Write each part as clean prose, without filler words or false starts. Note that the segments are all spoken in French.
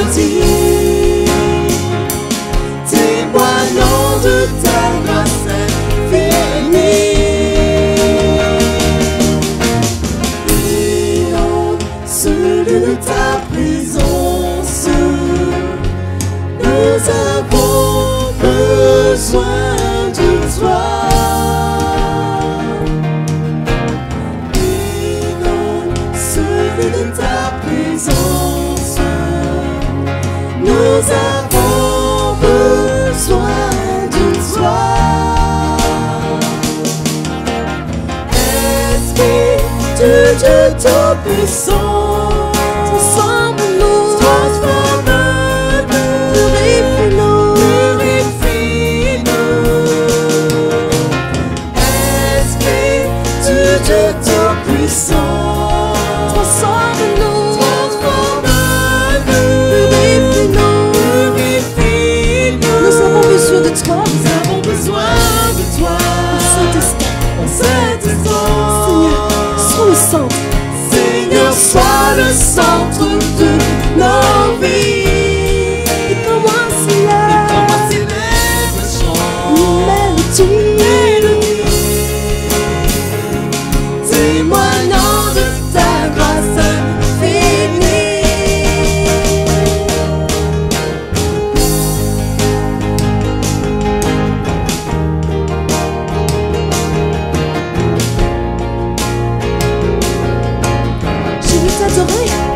maudit, témoignant de ta grâce infinie. Inonde ce lieu de ta présence, nous avons besoin de toi. Inonde ce lieu de ta présence, nous avons besoin de toi. Esprit de Dieu Tout-Puissant, transforme-nous, purifie-nous, Esprit de Dieu Tout-Puissant, transforme-nous, purifie-nous. Nous avons besoin de toi, Saint-Esprit, Seigneur, sois le centre de nos vies. Et comment s'élève le chant, mélodie, témoignant de ta grâce infinie.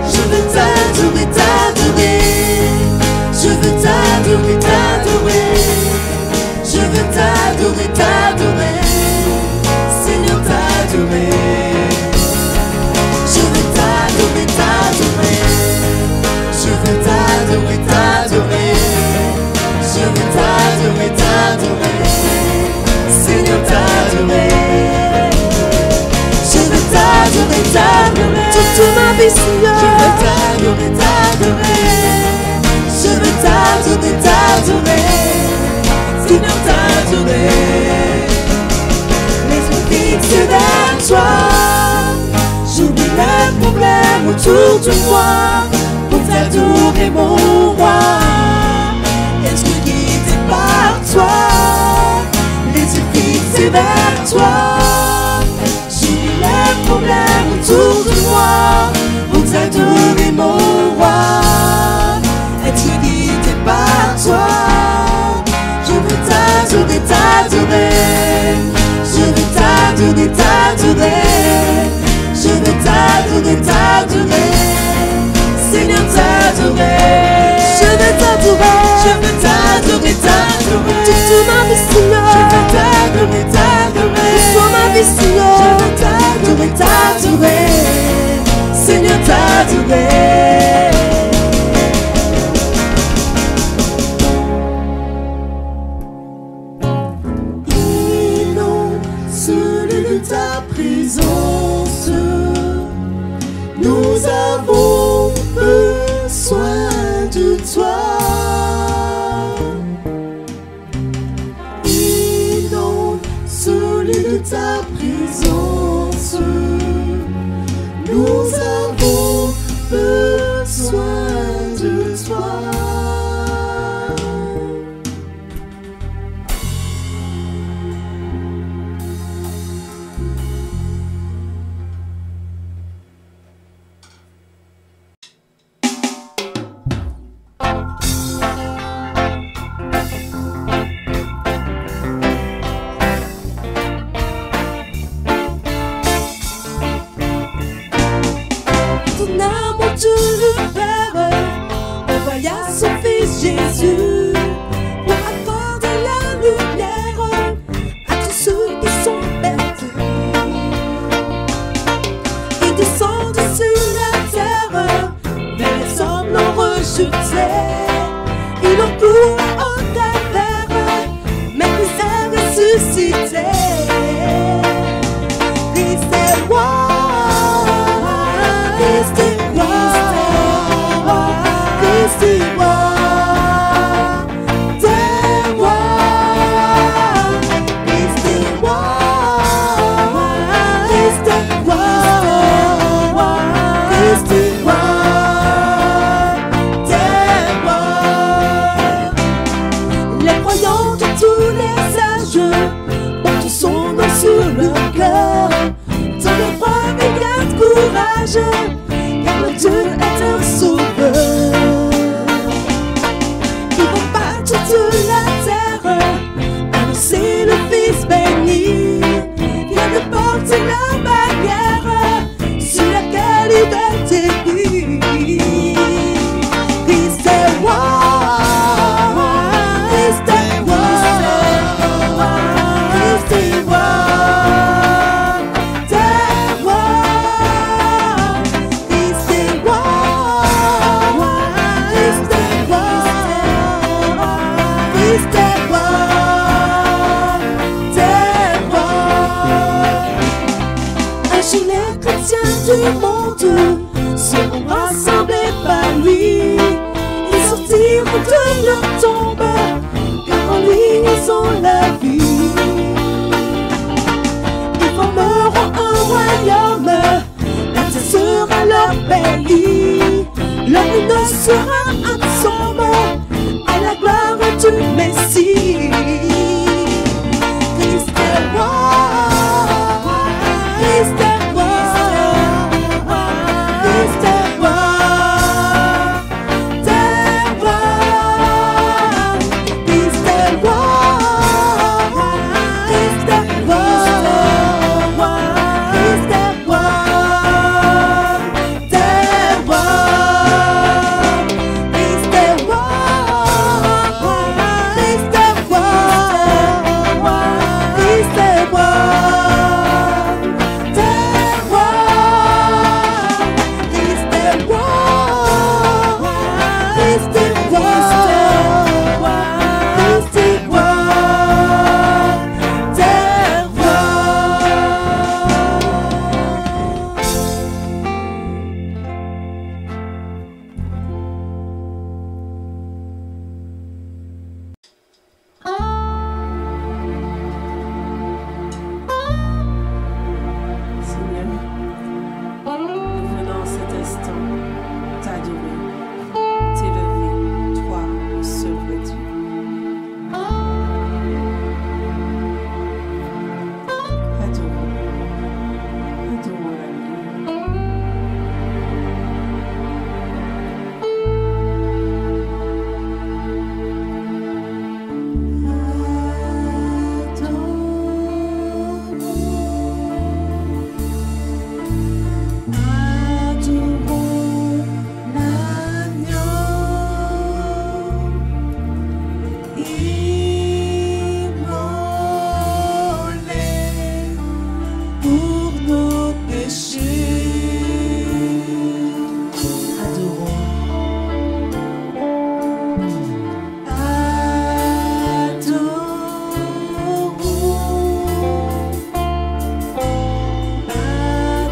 Je veux t'adorer, t'adorer. Je veux t'adorer, t'adorer. Je veux t'adorer, t'adorer. Seigneur, t'adorer. Je veux t'adorer, t'adorer. Je veux t'adorer, t'adorer. Je veux t'adorer, t'adorer. Seigneur, t'adorer. Je veux t'adorer, t'adorer. Toute ma vie, Seigneur. Je veux t'adorer, t'adorer. Je veux t'adorer, t'adorer. Seigneur, t'adorer. Les yeux fixés vers toi, j'oublie les problèmes autour de moi pour t'adorer, mon roi. Être guidé par toi, les yeux fixés vers toi, j'oublie les problèmes autour de moi pour t'adorer, mon roi. Être guidé par toi, je veux t'adorer, t'adorer. Je veux t'adorer, t'adorer. Je veux t'adorer, t'adorer. Seigneur, t'adorer. Je veux t'adorer, je veux t'adorer, t'adorer. Toute ma vie, Seigneur. Je veux t'adorer, t'adorer. Sois ma vie, Seigneur. Je veux t'adorer, t'adorer. Seigneur, t'adorer. Inonde ce lieu de ta présence, nous avons besoin de toi. Inonde ce lieu de ta présence, nous avons besoin de toi. Ton amour tout le Père envoya son Fils Jésus pour accorder la lumière à tous ceux qui sont perdus. Il descend sur la terre vers les hommes non rejetés. Il encourt au calvaire, mais Christ est ressuscité. Christ est roi. Christ est roi, Christ est roi, des rois. Christ est roi, Christ est roi, louange, car le Dieu est un sauveur. Il va par toute la terre annoncer le Fils béni, vient de porter la bannière sur laquelle il est écrit. Christ est roi, Christ est roi, Christ est roi, t'es roi. Christ est roi, Christ est roi, Christ est roi, t'es roi. Un jour les chrétiens du monde seront rassemblés par lui. Ils sortiront de leur tombe, car en lui ils ont la vie. Ils formeront un royaume, la terre sera leur pays. Leur nom sera un psaume à la gloire du Messie. Christ est roi, Christ est roi, Christ est roi, t'es roi. Christ est roi, Christ est roi, Christ est roi, t'es roi. Christ est roi, Christ est roi, Christ est roi, t'es roi. Christ est roi, Christ est roi, Christ est roi, t'es roi. Seigneur, nous venons en cet instant t'adorer, t'élever, toi, le seul vrai Dieu. Adorons, adorons l'agneau. Adorons l'agneau, immolé pour nos péchés. Adorons,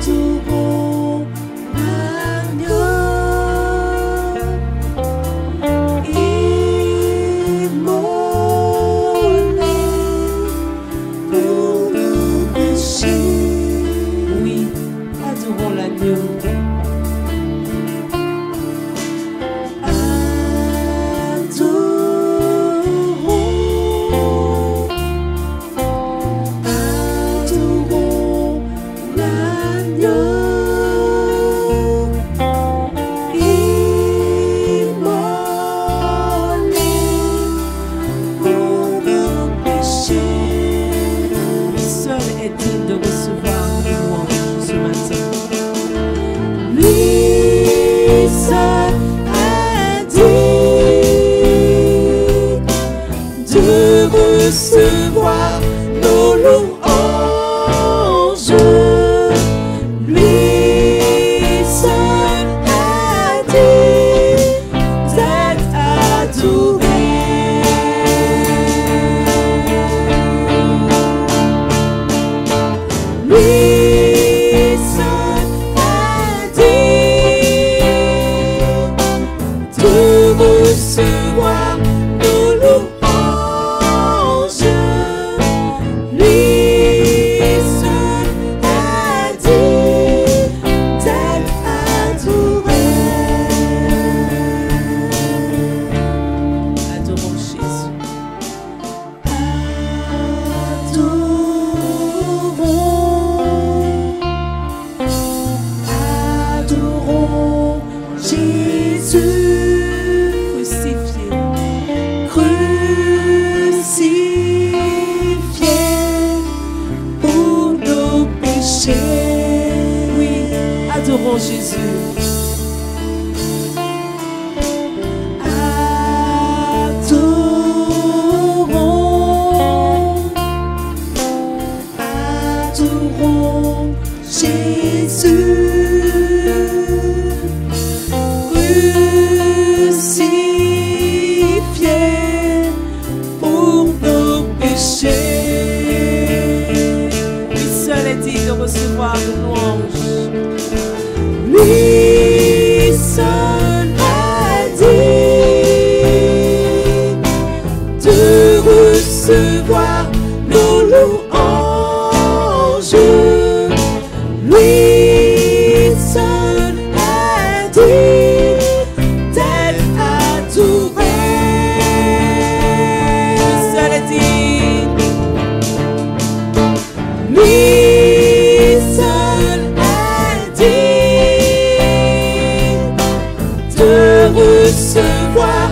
adorons l'agneau, immolé pour nos péchés. Oui, adorons l'agneau. Adorons l'agneau, immolé pour nos péchés. Lui seul est digne de recevoir nos louanges ce matin. Adorons Jésus. Adorons Jésus. Recevoir de louange. Lui seul a dit de recevoir nos louanges. Lui seul a dit d'être adoré. Lui seul a dit. Lui recevoir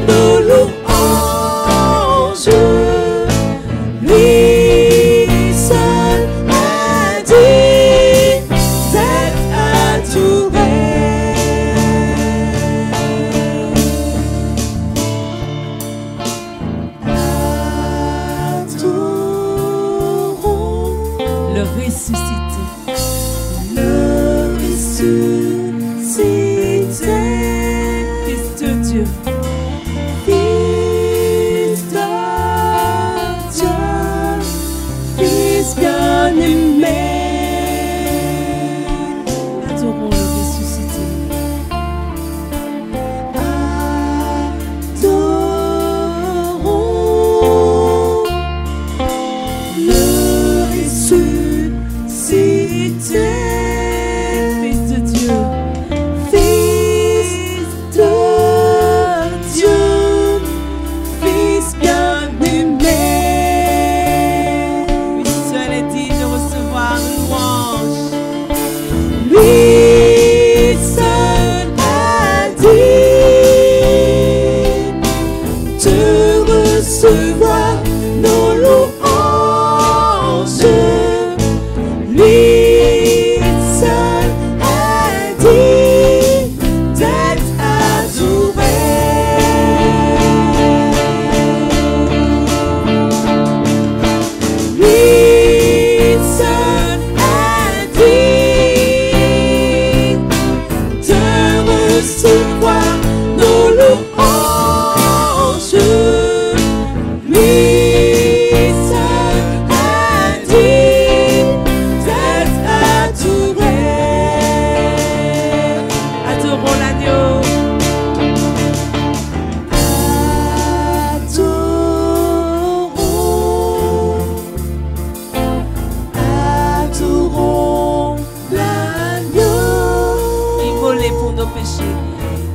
nos louanges. Lui seul a dit d'être adoré. Adorons le ressuscité. Le ressuscité. Dieu, Fils de Dieu, Fils bien-aimé. Adorons le ressuscité. Adorons le ressuscité. Fils de Dieu, Fils de recevoir nos louanges. Lui seul a dit d'être adoré. Lui seul a dit de recevoir nos louanges. Pour nos péchés,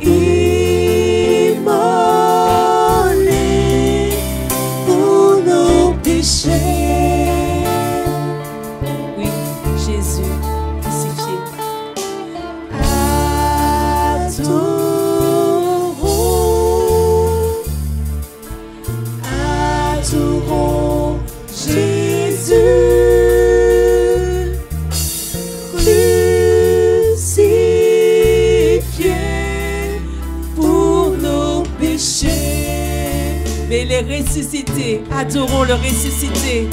immolé pour nos péchés. Oui, Jésus crucifié. Adorons Jésus. Mais les ressuscités, adorons le ressuscité.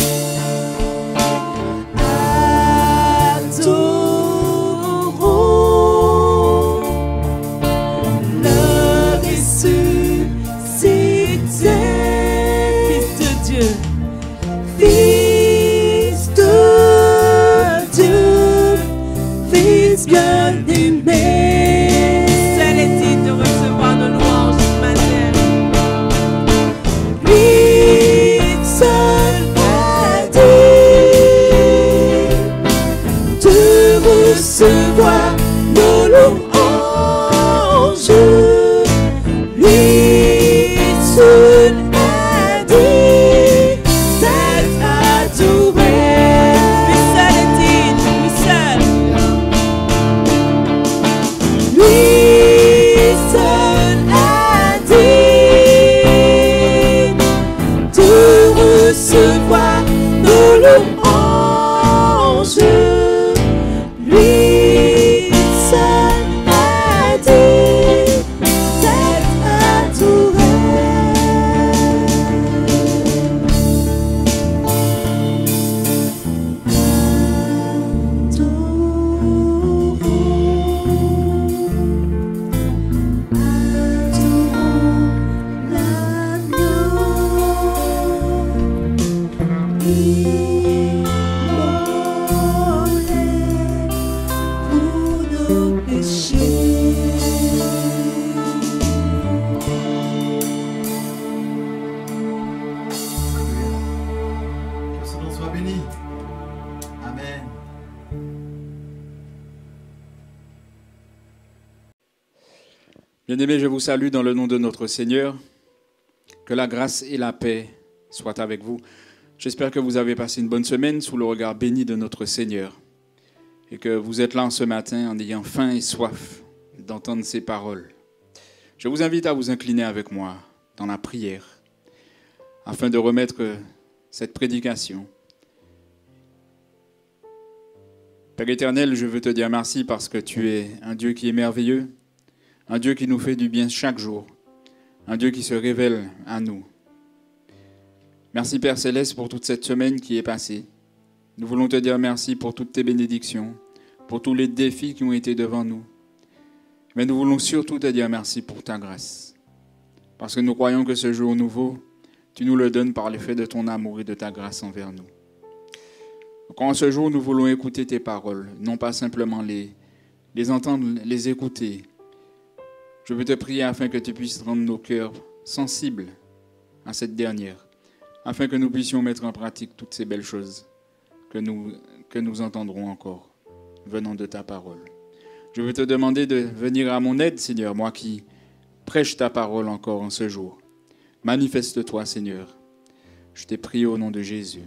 Adorons le ressuscité. Fils de Dieu, Fils de Dieu, Fils bien-aimé. Seul est digne de recevoir nos louanges ce matin. Seul a dit de recevoir nos louanges. Lui seul a dit d'être adoré. Lui seul est digne, lui seul. Lui seul a dit de recevoir nos louanges. Lui péchés. Que son nom soit béni. Amen. Bien-aimés, je vous salue dans le nom de notre Seigneur. Que la grâce et la paix soient avec vous. J'espère que vous avez passé une bonne semaine sous le regard béni de notre Seigneur et que vous êtes là ce matin en ayant faim et soif d'entendre ses paroles. Je vous invite à vous incliner avec moi dans la prière afin de remettre cette prédication. Père éternel, je veux te dire merci parce que tu es un Dieu qui est merveilleux, un Dieu qui nous fait du bien chaque jour, un Dieu qui se révèle à nous. Merci Père Céleste pour toute cette semaine qui est passée. Nous voulons te dire merci pour toutes tes bénédictions, pour tous les défis qui ont été devant nous. Mais nous voulons surtout te dire merci pour ta grâce. Parce que nous croyons que ce jour nouveau, tu nous le donnes par l'effet de ton amour et de ta grâce envers nous. Donc en ce jour, nous voulons écouter tes paroles, non pas simplement les entendre, les écouter. Je veux te prier afin que tu puisses rendre nos cœurs sensibles à cette dernière, afin que nous puissions mettre en pratique toutes ces belles choses que nous entendrons encore venant de ta parole. Je veux te demander de venir à mon aide, Seigneur, moi qui prêche ta parole encore en ce jour. Manifeste-toi, Seigneur. Je t'ai prié au nom de Jésus.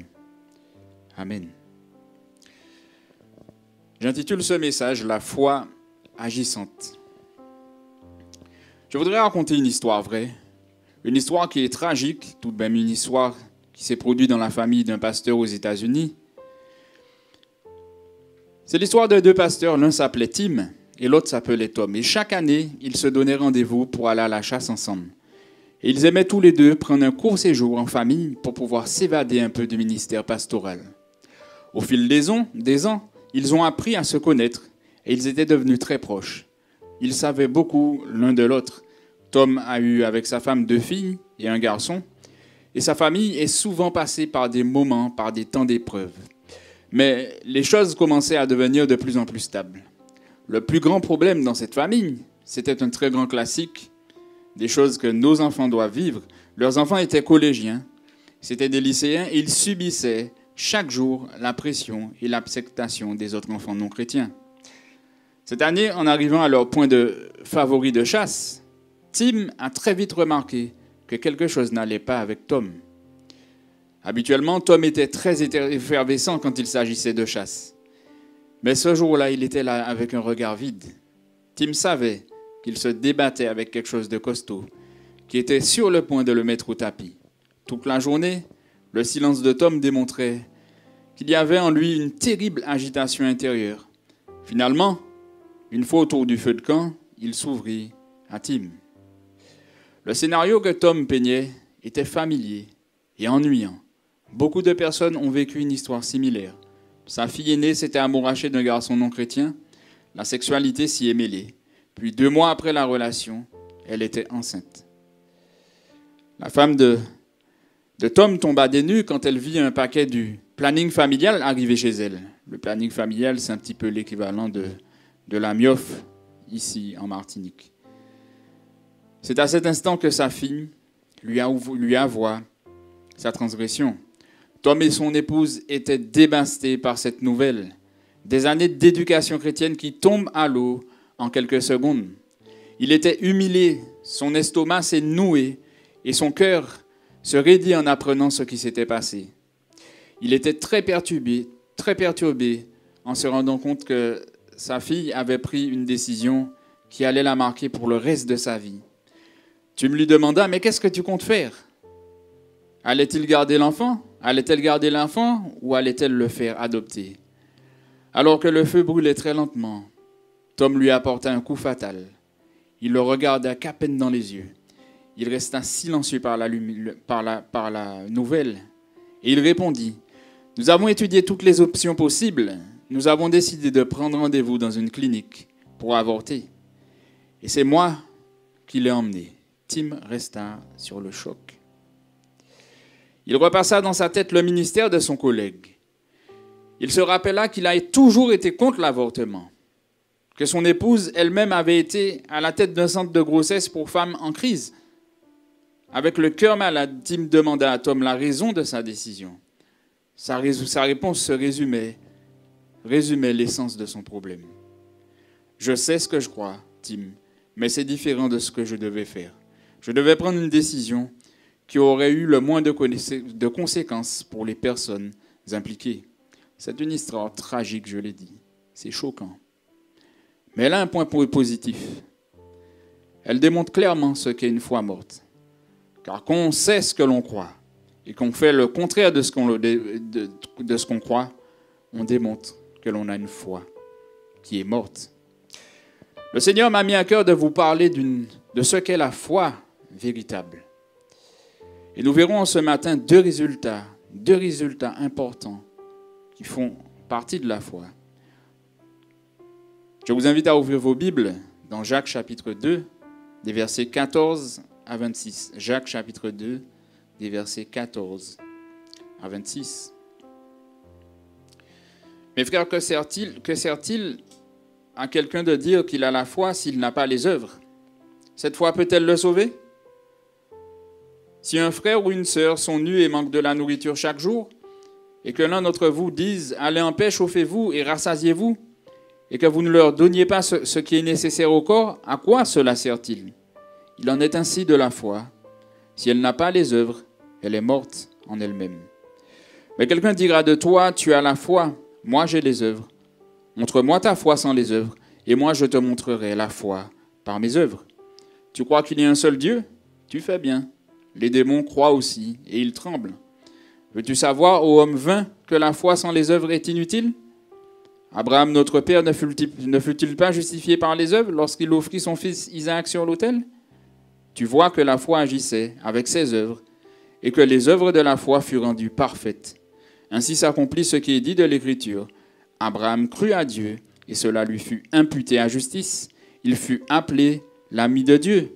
Amen. J'intitule ce message « La foi agissante ». Je voudrais raconter une histoire vraie, une histoire qui est tragique, tout de même une histoire qui s'est produite dans la famille d'un pasteur aux États-Unis. C'est l'histoire de deux pasteurs, l'un s'appelait Tim et l'autre s'appelait Tom. Et chaque année, ils se donnaient rendez-vous pour aller à la chasse ensemble. Et ils aimaient tous les deux prendre un court séjour en famille pour pouvoir s'évader un peu du ministère pastoral. Au fil des ans, ils ont appris à se connaître et ils étaient devenus très proches. Ils savaient beaucoup l'un de l'autre. Tom a eu avec sa femme 2 filles et un garçon. Et sa famille est souvent passée par des moments, par des temps d'épreuve. Mais les choses commençaient à devenir de plus en plus stables. Le plus grand problème dans cette famille, c'était un très grand classique, des choses que nos enfants doivent vivre. Leurs enfants étaient collégiens, c'étaient des lycéens et ils subissaient chaque jour la pression et l'acceptation des autres enfants non chrétiens. Cette année, en arrivant à leur point de favori de chasse, Tim a très vite remarqué que quelque chose n'allait pas avec Tom. Habituellement, Tom était très effervescent quand il s'agissait de chasse. Mais ce jour-là, il était là avec un regard vide. Tim savait qu'il se débattait avec quelque chose de costaud, qui était sur le point de le mettre au tapis. Toute la journée, le silence de Tom démontrait qu'il y avait en lui une terrible agitation intérieure. Finalement, une fois autour du feu de camp, il s'ouvrit à Tim. Le scénario que Tom peignait était familier et ennuyant. Beaucoup de personnes ont vécu une histoire similaire. Sa fille aînée s'était amourachée d'un garçon non chrétien. La sexualité s'y est mêlée. Puis 2 mois après la relation, elle était enceinte. La femme de Tom tomba des nues quand elle vit un paquet du planning familial arriver chez elle. Le planning familial, c'est un petit peu l'équivalent de la MIOF ici en Martinique. C'est à cet instant que sa fille lui avoua sa transgression. Tom et son épouse étaient dévastés par cette nouvelle. Des années d'éducation chrétienne qui tombent à l'eau en quelques secondes. Il était humilié, son estomac s'est noué et son cœur se raidit en apprenant ce qui s'était passé. Il était très perturbé en se rendant compte que sa fille avait pris une décision qui allait la marquer pour le reste de sa vie. Tu me lui demandas, mais qu'est-ce que tu comptes faire? Allait-il garder l'enfant? Allait-elle garder l'enfant ou allait-elle le faire adopter? Alors que le feu brûlait très lentement, Tom lui apporta un coup fatal. Il le regarda qu'à peine dans les yeux. Il resta silencieux par la nouvelle et il répondit, « Nous avons étudié toutes les options possibles. Nous avons décidé de prendre rendez-vous dans une clinique pour avorter. Et c'est moi qui l'ai emmené. » Tim resta sur le choc. Il repassa dans sa tête le ministère de son collègue. Il se rappela qu'il a toujours été contre l'avortement. que son épouse elle-même avait été à la tête d'un centre de grossesse pour femmes en crise. Avec le cœur malade, Tim demanda à Tom la raison de sa décision. Sa réponse se résumait l'essence de son problème. « Je sais ce que je crois, Tim, mais c'est différent de ce que je devais faire. Je devais prendre une décision qui aurait eu le moins de conséquences pour les personnes impliquées. C'est une histoire tragique, je l'ai dit. C'est choquant. Mais elle a un point positif. Elle démontre clairement ce qu'est une foi morte. Car quand on sait ce que l'on croit et qu'on fait le contraire de ce qu'on croit, on démontre que l'on a une foi qui est morte. Le Seigneur m'a mis à cœur de vous parler de ce qu'est la foi véritable. Et nous verrons ce matin deux résultats importants qui font partie de la foi. Je vous invite à ouvrir vos Bibles dans Jacques chapitre 2, des versets 14 à 26. Jacques chapitre 2, des versets 14 à 26. Mes frères, que sert-il à quelqu'un de dire qu'il a la foi s'il n'a pas les œuvres? Cette foi peut-elle le sauver? Si un frère ou une sœur sont nus et manquent de la nourriture chaque jour, et que l'un d'entre vous dise « Allez en paix, chauffez-vous et rassasiez-vous », et que vous ne leur donniez pas ce qui est nécessaire au corps, à quoi cela sert-il? Il en est ainsi de la foi. Si elle n'a pas les œuvres, elle est morte en elle-même. Mais quelqu'un dira de toi, tu as la foi, moi j'ai les œuvres. Montre-moi ta foi sans les œuvres, et moi je te montrerai la foi par mes œuvres. Tu crois qu'il y a un seul Dieu? Tu fais bien. Les démons croient aussi, et ils tremblent. Veux-tu savoir, ô homme vain, que la foi sans les œuvres est inutile? Abraham, notre père, ne fut-il pas justifié par les œuvres lorsqu'il offrit son fils Isaac sur l'autel? Tu vois que la foi agissait avec ses œuvres, et que les œuvres de la foi furent rendues parfaites. Ainsi s'accomplit ce qui est dit de l'Écriture. Abraham crut à Dieu, et cela lui fut imputé à justice. Il fut appelé l'ami de Dieu.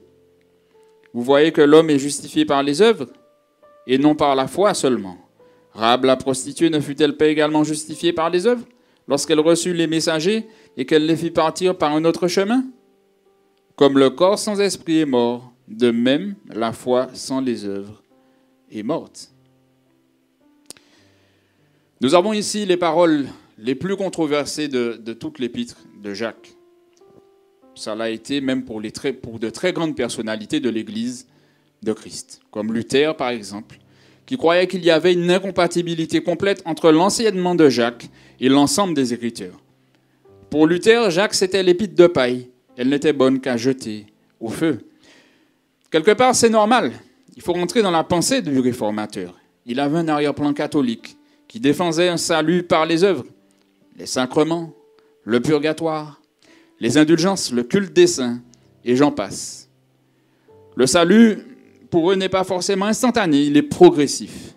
Vous voyez que l'homme est justifié par les œuvres, et non par la foi seulement. Rahab la prostituée ne fut-elle pas également justifiée par les œuvres, lorsqu'elle reçut les messagers et qu'elle les fit partir par un autre chemin? Comme le corps sans esprit est mort, de même la foi sans les œuvres est morte. Nous avons ici les paroles les plus controversées de toute l'épître de Jacques. Ça l'a été même pour de très grandes personnalités de l'Église de Christ, comme Luther par exemple, qui croyait qu'il y avait une incompatibilité complète entre l'enseignement de Jacques et l'ensemble des Écritures. Pour Luther, Jacques, c'était l'épître de paille. Elle n'était bonne qu'à jeter au feu. Quelque part, c'est normal. Il faut rentrer dans la pensée du réformateur. Il avait un arrière-plan catholique qui défendait un salut par les œuvres, les sacrements, le purgatoire, les indulgences, le culte des saints, et j'en passe. Le salut, pour eux, n'est pas forcément instantané, il est progressif.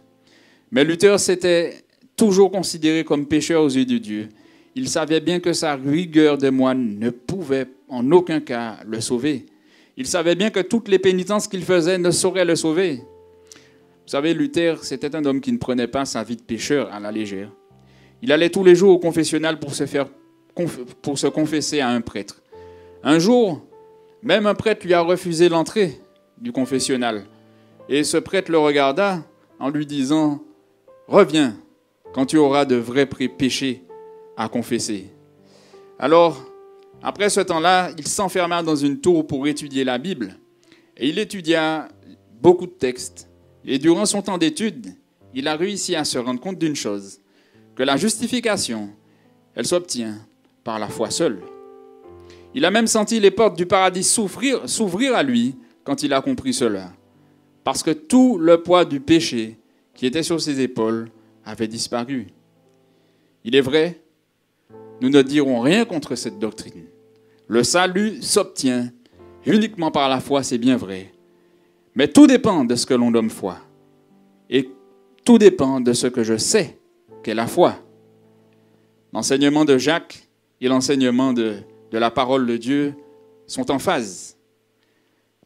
Mais Luther s'était toujours considéré comme pécheur aux yeux de Dieu. Il savait bien que sa rigueur de moine ne pouvait en aucun cas le sauver. Il savait bien que toutes les pénitences qu'il faisait ne sauraient le sauver. Vous savez, Luther, c'était un homme qui ne prenait pas sa vie de pécheur à la légère. Il allait tous les jours au confessionnal pour se confesser à un prêtre. Un jour, même un prêtre lui a refusé l'entrée du confessionnal. Et ce prêtre le regarda en lui disant « Reviens quand tu auras de vrais péchés à confesser. » Alors, après ce temps-là, il s'enferma dans une tour pour étudier la Bible. Et il étudia beaucoup de textes. Et durant son temps d'étude, il a réussi à se rendre compte d'une chose, que la justification, elle s'obtient par la foi seule. Il a même senti les portes du paradis s'ouvrir à lui quand il a compris cela. Parce que tout le poids du péché qui était sur ses épaules avait disparu. Il est vrai, nous ne dirons rien contre cette doctrine. Le salut s'obtient uniquement par la foi, c'est bien vrai. Mais tout dépend de ce que l'on nomme foi. Et tout dépend de ce que je sais qu'est la foi. L'enseignement de Jacques et l'enseignement de la parole de Dieu sont en phase.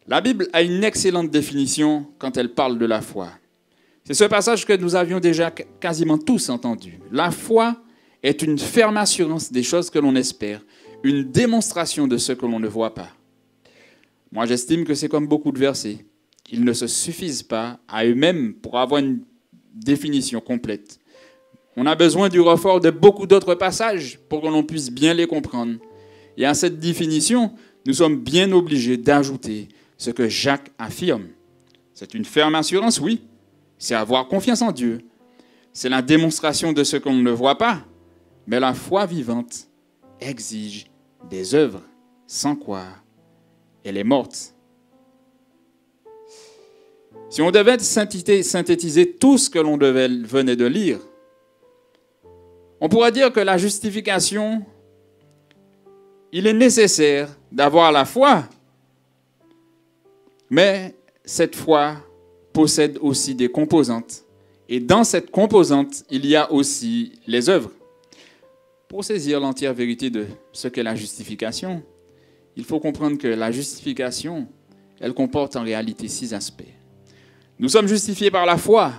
La Bible a une excellente définition quand elle parle de la foi. C'est ce passage que nous avions déjà quasiment tous entendu. La foi est une ferme assurance des choses que l'on espère, une démonstration de ce que l'on ne voit pas. Moi, j'estime que c'est comme beaucoup de versets. Ils ne se suffisent pas à eux-mêmes pour avoir une définition complète. On a besoin du renfort de beaucoup d'autres passages pour que l'on puisse bien les comprendre. Et à cette définition, nous sommes bien obligés d'ajouter ce que Jacques affirme. C'est une ferme assurance, oui. C'est avoir confiance en Dieu. C'est la démonstration de ce qu'on ne voit pas. Mais la foi vivante exige des œuvres, sans quoi elle est morte. Si on devait synthétiser tout ce que l'on venait de lire, on pourrait dire que la justification, il est nécessaire d'avoir la foi, mais cette foi possède aussi des composantes. Et dans cette composante, il y a aussi les œuvres. Pour saisir l'entière vérité de ce qu'est la justification, il faut comprendre que la justification, elle comporte en réalité 6 aspects. Nous sommes justifiés par la foi,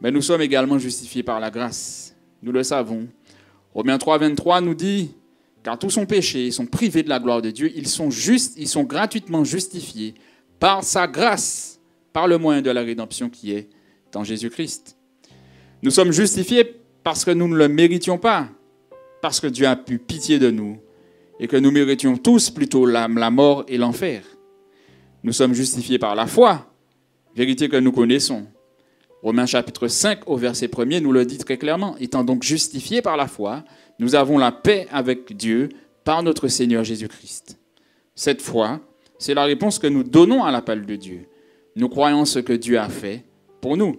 mais nous sommes également justifiés par la grâce. Nous le savons. Romains 3, 23 nous dit, car tous sont péchés, ils sont privés de la gloire de Dieu, ils sont gratuitement justifiés par sa grâce, par le moyen de la rédemption qui est dans Jésus-Christ. Nous sommes justifiés parce que nous ne le méritions pas, parce que Dieu a eu pitié de nous et que nous méritions tous plutôt la mort et l'enfer. Nous sommes justifiés par la foi, vérité que nous connaissons. Romains chapitre 5 au verset 1er nous le dit très clairement. Étant donc justifiés par la foi, nous avons la paix avec Dieu par notre Seigneur Jésus-Christ. Cette foi, c'est la réponse que nous donnons à l'appel de Dieu. Nous croyons ce que Dieu a fait pour nous.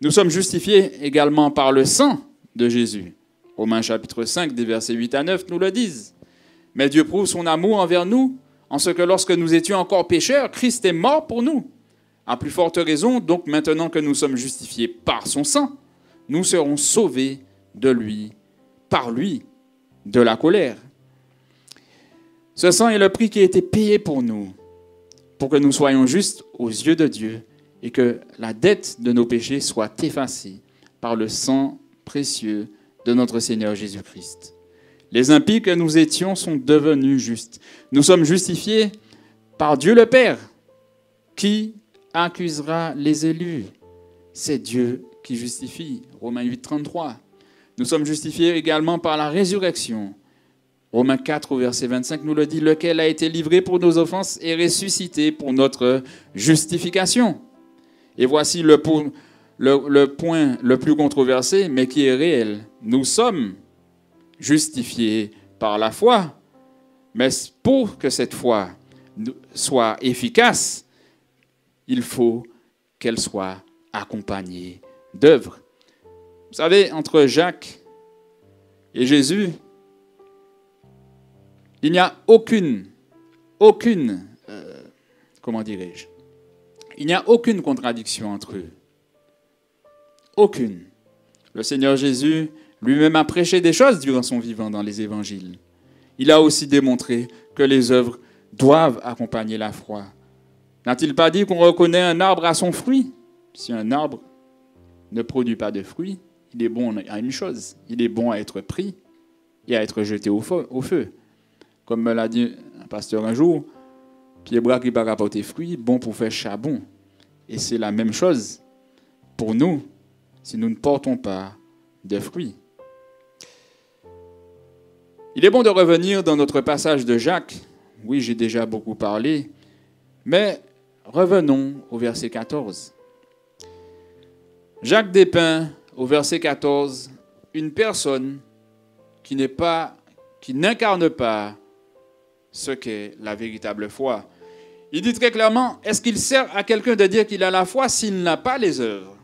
Nous sommes justifiés également par le sang de Jésus. Romains chapitre 5 des versets 8 à 9 nous le disent. Mais Dieu prouve son amour envers nous en ce que lorsque nous étions encore pécheurs, Christ est mort pour nous. À plus forte raison, donc maintenant que nous sommes justifiés par son sang, nous serons sauvés de lui, par lui, de la colère. Ce sang est le prix qui a été payé pour nous, pour que nous soyons justes aux yeux de Dieu et que la dette de nos péchés soit effacée par le sang précieux de notre Seigneur Jésus-Christ. Les impies que nous étions sont devenus justes. Nous sommes justifiés par Dieu le Père, qui accusera les élus. C'est Dieu qui justifie. Romains 8, 33. Nous sommes justifiés également par la résurrection. Romains 4, au verset 25, nous le dit, lequel a été livré pour nos offenses et ressuscité pour notre justification. Et voici le point le plus controversé, mais qui est réel. Nous sommes justifiés par la foi, mais pour que cette foi soit efficace, il faut qu'elle soit accompagnée d'œuvres. Vous savez, entre Jacques et Jésus, il n'y a aucune contradiction entre eux. Aucune. Le Seigneur Jésus lui-même a prêché des choses durant son vivant dans les évangiles. Il a aussi démontré que les œuvres doivent accompagner la foi. N'a-t-il pas dit qu'on reconnaît un arbre à son fruit? Si un arbre ne produit pas de fruits, il est bon à une chose. Il est bon à être pris et à être jeté au feu. Comme me l'a dit un pasteur un jour, pied bras qui ne va pas porter fruit, bon pour faire charbon. Et c'est la même chose pour nous si nous ne portons pas de fruits. Il est bon de revenir dans notre passage de Jacques. Oui, j'ai déjà beaucoup parlé, mais revenons au verset 14. Jacques dépeint au verset 14 une personne qui n'incarne pas ce qu'est la véritable foi. Il dit très clairement, est-ce qu'il sert à quelqu'un de dire qu'il a la foi s'il n'a pas les œuvres?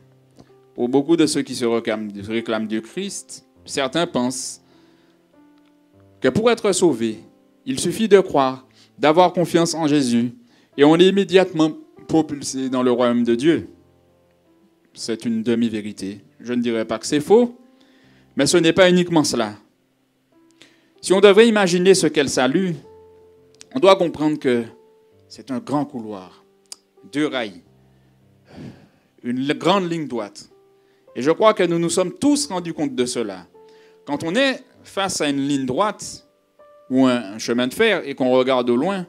Pour beaucoup de ceux qui se réclament du Christ, certains pensent que pour être sauvé, il suffit de croire, d'avoir confiance en Jésus, et on est immédiatement propulsé dans le royaume de Dieu. C'est une demi-vérité. Je ne dirais pas que c'est faux, mais ce n'est pas uniquement cela. Si on devait imaginer ce qu'est le salut, on doit comprendre que c'est un grand couloir, 2 rails, une grande ligne droite. Et je crois que nous nous sommes tous rendus compte de cela. Quand on est face à une ligne droite, ou un chemin de fer et qu'on regarde au loin,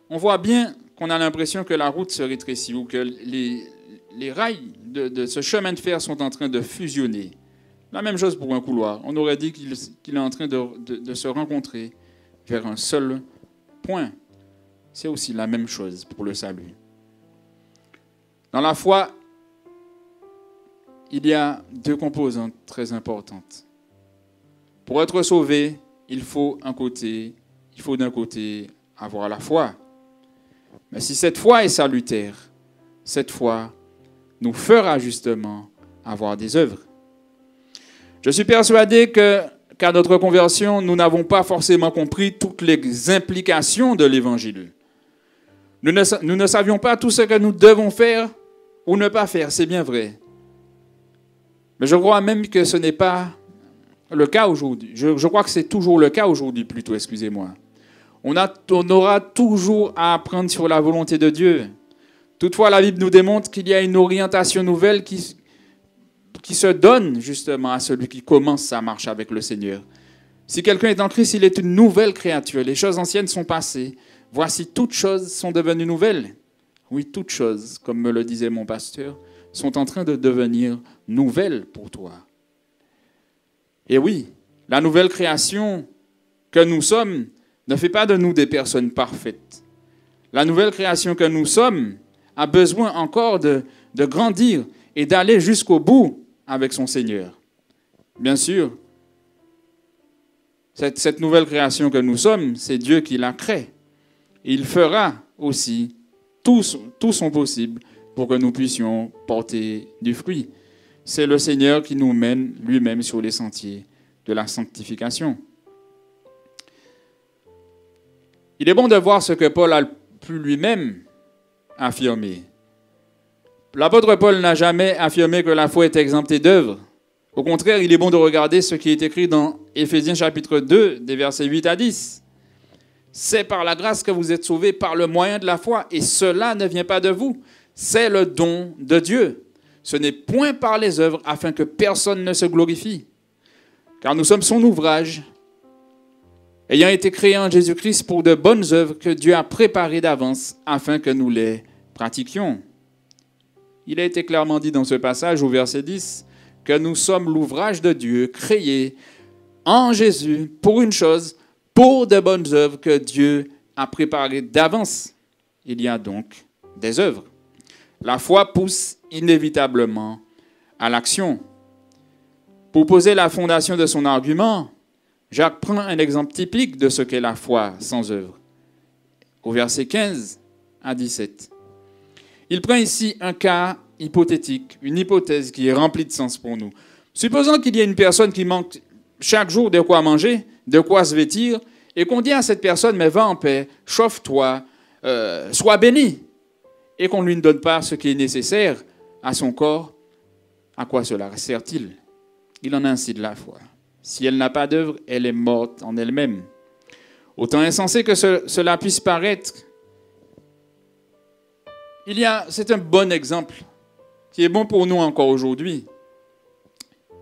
on voit bien qu'on a l'impression que la route se rétrécit ou que les rails de ce chemin de fer sont en train de fusionner. La même chose pour un couloir. On aurait dit qu'il est en train de se rencontrer vers un seul point. C'est aussi la même chose pour le salut. Dans la foi, il y a deux composantes très importantes. Pour être sauvé, il faut d'un côté avoir la foi. Mais si cette foi est salutaire, cette foi nous fera justement avoir des œuvres. Je suis persuadé qu'à notre conversion, nous n'avons pas forcément compris toutes les implications de l'Évangile. Nous ne savions pas tout ce que nous devons faire ou ne pas faire, c'est bien vrai. Mais je crois même que ce n'est pas le cas aujourd'hui. Je crois que c'est toujours le cas aujourd'hui, plutôt, excusez-moi. On aura toujours à apprendre sur la volonté de Dieu. Toutefois, la Bible nous démontre qu'il y a une orientation nouvelle qui se donne justement à celui qui commence sa marche avec le Seigneur. Si quelqu'un est en Christ, il est une nouvelle créature. Les choses anciennes sont passées. Voici, toutes choses sont devenues nouvelles. Oui, toutes choses, comme me le disait mon pasteur, sont en train de devenir nouvelles pour toi. Et oui, la nouvelle création que nous sommes ne fait pas de nous des personnes parfaites. La nouvelle création que nous sommes a besoin encore de grandir et d'aller jusqu'au bout avec son Seigneur. Bien sûr, cette nouvelle création que nous sommes, c'est Dieu qui la crée. Et il fera aussi tout son possible pour que nous puissions porter du fruit. C'est le Seigneur qui nous mène lui-même sur les sentiers de la sanctification. Il est bon de voir ce que Paul a pu lui-même affirmer. L'apôtre Paul n'a jamais affirmé que la foi est exemptée d'œuvres. Au contraire, il est bon de regarder ce qui est écrit dans Éphésiens chapitre 2, des versets 8 à 10. C'est par la grâce que vous êtes sauvés par le moyen de la foi, et cela ne vient pas de vous. C'est le don de Dieu. Ce n'est point par les œuvres, afin que personne ne se glorifie. Car nous sommes son ouvrage, ayant été créés en Jésus-Christ pour de bonnes œuvres que Dieu a préparées d'avance, afin que nous les pratiquions. Il a été clairement dit dans ce passage, au verset 10, que nous sommes l'ouvrage de Dieu, créé en Jésus pour une chose, pour de bonnes œuvres que Dieu a préparées d'avance. Il y a donc des œuvres. La foi pousse inévitablement à l'action. Pour poser la fondation de son argument, Jacques prend un exemple typique de ce qu'est la foi sans œuvre. Au verset 15 à 17. Il prend ici un cas hypothétique, une hypothèse qui est remplie de sens pour nous. Supposons qu'il y ait une personne qui manque chaque jour de quoi manger, de quoi se vêtir, et qu'on dit à cette personne, mais va en paix, chauffe-toi, sois béni, et qu'on ne lui donne pas ce qui est nécessaire à son corps, à quoi cela sert-il? Il en a ainsi de la foi. Si elle n'a pas d'œuvre, elle est morte en elle-même. Autant insensé que cela puisse paraître, c'est un bon exemple qui est bon pour nous encore aujourd'hui.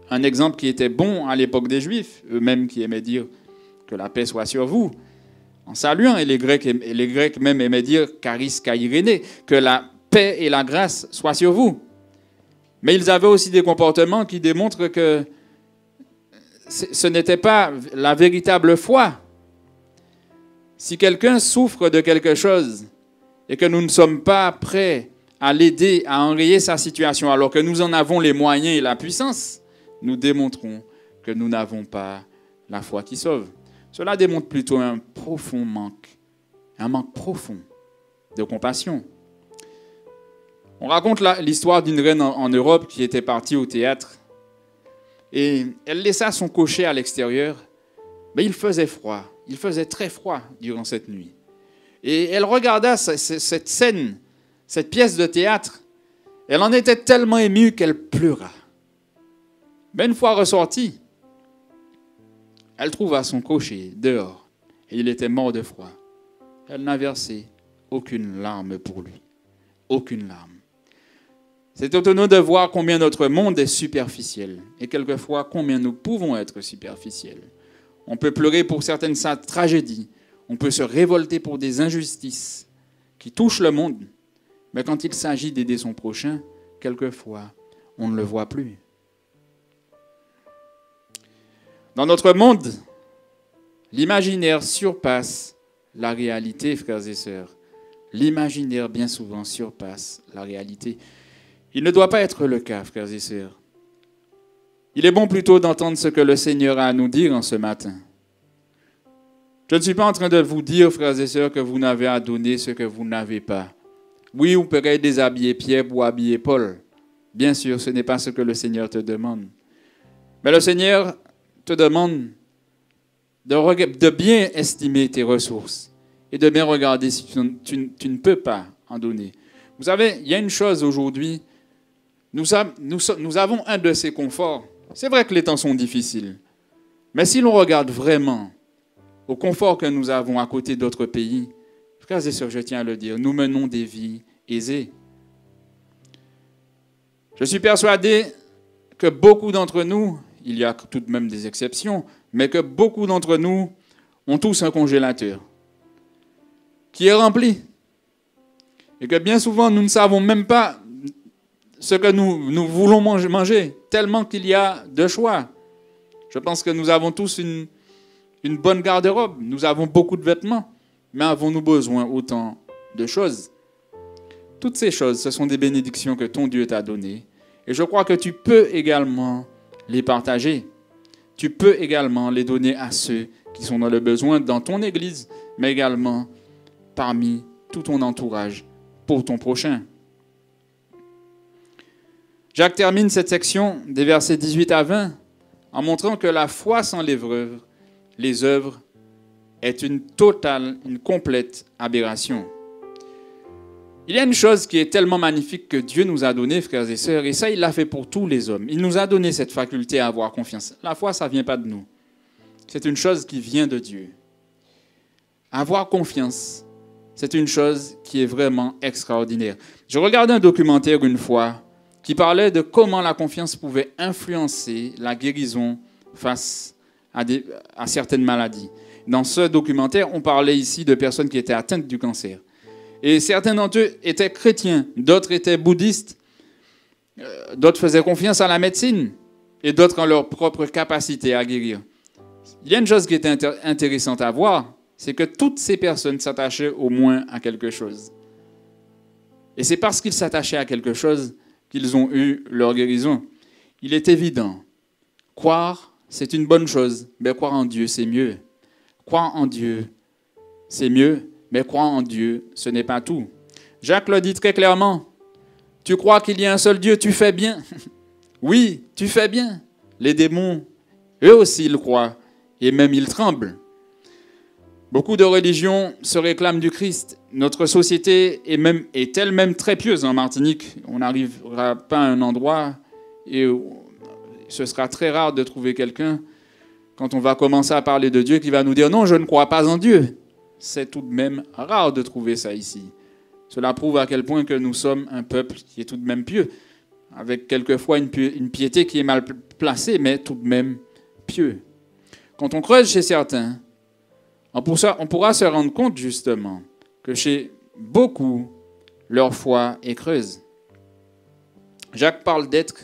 Un exemple qui était bon à l'époque des Juifs, eux-mêmes qui aimaient dire que la paix soit sur vous, en saluant, et les Grecs même aimaient dire charis kairéné, que la paix et la grâce soient sur vous. Mais ils avaient aussi des comportements qui démontrent que ce n'était pas la véritable foi. Si quelqu'un souffre de quelque chose et que nous ne sommes pas prêts à l'aider à enrayer sa situation alors que nous en avons les moyens et la puissance, nous démontrons que nous n'avons pas la foi qui sauve. Cela démontre plutôt un manque profond de compassion. On raconte l'histoire d'une reine en Europe qui était partie au théâtre et elle laissa son cocher à l'extérieur, mais il faisait froid, il faisait très froid durant cette nuit. Et elle regarda cette scène, cette pièce de théâtre, elle en était tellement émue qu'elle pleura. Mais une fois ressortie, elle trouva son cocher dehors et il était mort de froid. Elle n'a versé aucune larme pour lui. Aucune larme. C'est étonnant de voir combien notre monde est superficiel et quelquefois combien nous pouvons être superficiels. On peut pleurer pour certaines tragédies. On peut se révolter pour des injustices qui touchent le monde. Mais quand il s'agit d'aider son prochain, quelquefois, on ne le voit plus. Dans notre monde, l'imaginaire surpasse la réalité, frères et sœurs. L'imaginaire, bien souvent, surpasse la réalité. Il ne doit pas être le cas, frères et sœurs. Il est bon plutôt d'entendre ce que le Seigneur a à nous dire en ce matin. Je ne suis pas en train de vous dire, frères et sœurs, que vous n'avez à donner ce que vous n'avez pas. Oui, vous pourrez déshabiller Pierre pour habiller Paul. Bien sûr, ce n'est pas ce que le Seigneur te demande. Mais le Seigneur te demande de bien estimer tes ressources et de bien regarder si tu ne peux pas en donner. Vous savez, il y a une chose aujourd'hui, nous avons un de ces conforts. C'est vrai que les temps sont difficiles, mais si l'on regarde vraiment au confort que nous avons à côté d'autres pays, frères et sœurs, je tiens à le dire, nous menons des vies aisées. Je suis persuadé que beaucoup d'entre nous, il y a tout de même des exceptions, mais que beaucoup d'entre nous ont tous un congélateur qui est rempli. Et que bien souvent, nous ne savons même pas ce que nous voulons manger, tellement qu'il y a de choix. Je pense que nous avons tous une bonne garde-robe, nous avons beaucoup de vêtements, mais avons-nous besoin autant de choses? Toutes ces choses, ce sont des bénédictions que ton Dieu t'a données. Et je crois que tu peux également les partager. Tu peux également les donner à ceux qui sont dans le besoin dans ton église, mais également parmi tout ton entourage pour ton prochain. Jacques termine cette section des versets 18 à 20 en montrant que la foi sans les œuvres est une complète aberration. Il y a une chose qui est tellement magnifique que Dieu nous a donnée, frères et sœurs, et ça, il l'a fait pour tous les hommes. Il nous a donné cette faculté à avoir confiance. La foi, ça ne vient pas de nous. C'est une chose qui vient de Dieu. Avoir confiance, c'est une chose qui est vraiment extraordinaire. Je regardais un documentaire une fois qui parlait de comment la confiance pouvait influencer la guérison face à certaines maladies. Dans ce documentaire, on parlait ici de personnes qui étaient atteintes du cancer. Et certains d'entre eux étaient chrétiens, d'autres étaient bouddhistes, d'autres faisaient confiance à la médecine et d'autres en leur propre capacité à guérir. Il y a une chose qui était intéressante à voir, c'est que toutes ces personnes s'attachaient au moins à quelque chose. Et c'est parce qu'ils s'attachaient à quelque chose qu'ils ont eu leur guérison. Il est évident, croire, c'est une bonne chose, mais croire en Dieu, c'est mieux. Croire en Dieu, c'est mieux, mais croire en Dieu, ce n'est pas tout. Jacques le dit très clairement. Tu crois qu'il y a un seul Dieu, tu fais bien. Oui, tu fais bien. Les démons, eux aussi, ils croient, et même ils tremblent. Beaucoup de religions se réclament du Christ. Notre société est elle-même très pieuse en Martinique. On n'arrivera pas à un endroit et ce sera très rare de trouver quelqu'un, quand on va commencer à parler de Dieu, qui va nous dire « Non, je ne crois pas en Dieu ». C'est tout de même rare de trouver ça ici. Cela prouve à quel point que nous sommes un peuple qui est tout de même pieux, avec quelquefois une piété qui est mal placée, mais tout de même pieux. Quand on creuse chez certains, on pourra se rendre compte justement que chez beaucoup, leur foi est creuse. Jacques parle d'êtres